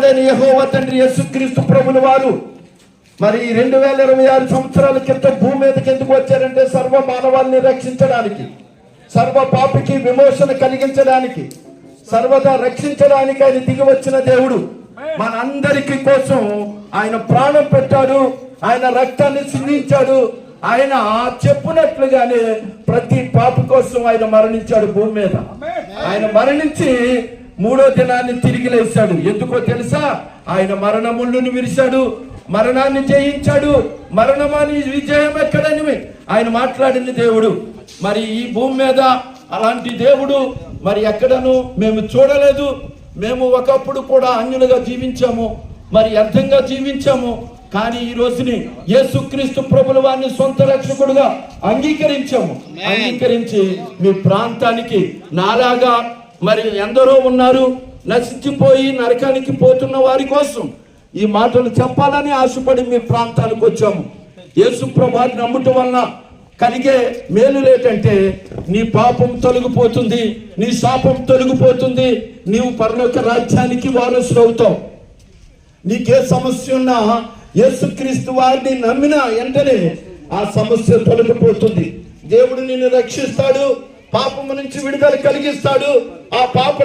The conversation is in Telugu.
దేవుడైన యెహోవా తండ్రి యేసుక్రీస్తు ప్రభుల వారు మరి 2026 సంవత్సరాల క్రితం భూమి మీదకి ఎందుకు వచ్చారంటే సర్వ మానవాళిని రక్షించడానికి, సర్వ పాపికి విమోచన కలిగించడానికి, సర్వదా రక్షించడానికి ఆయన దిగి వచ్చిన దేవుడు. మన అందరికి కోసం ఆయన ప్రాణం పెట్టాడు, ఆయన రక్తాన్ని సిందించాడు. ఆయన చెప్పినట్లుగానే ప్రతి పాపి కోసం ఆయన మరణించాడు భూమి మీద. ఆయన మరణించి 3వ దినాన్ని తిరిగి లేచాడు. ఎందుకో తెలుసా? ఆయన మరణములను విరిచాడు, మరణాన్ని జయించాడు. మరణమాని విజయం ఎక్కడని ఆయన మాట్లాడిన దేవుడు. మరి ఈ భూమి మీద అలాంటి దేవుడు మరి ఎక్కడను మేము చూడలేదు. మేము ఒకప్పుడు కూడా అన్యులుగా జీవించాము, మరి అర్థంగా జీవించాము. కానీ ఈ రోజుని యేసుక్రీస్తు ప్రభుల వారిని సొంత రక్షకుడుగా అంగీకరించి మీ ప్రాంతానికి నాలాగా మరి ఎందరో ఉన్నారు నశించిపోయి నరకానికి పోతున్న వారి కోసం ఈ మాటలు చెప్పాలని ఆశపడి మీ ప్రాంతానికి వచ్చాము. యేసు ప్రభువుని నమ్ముట వలన కలిగే మేలు ఏంటంటే నీ పాపం తొలగిపోతుంది, నీ శాపం తొలగిపోతుంది, నీవు పరలోక రాజ్యానికి వారసుడు అవుతావు. నీకే సమస్య ఉన్నా యేసుక్రీస్తు వారిని నమ్మిన వెంటనే ఆ సమస్య తొలగిపోతుంది. దేవుడు నిన్ను రక్షిస్తాడు, పాపము నుంచి విడుదల కలిగిస్తాడు. ఆ పాప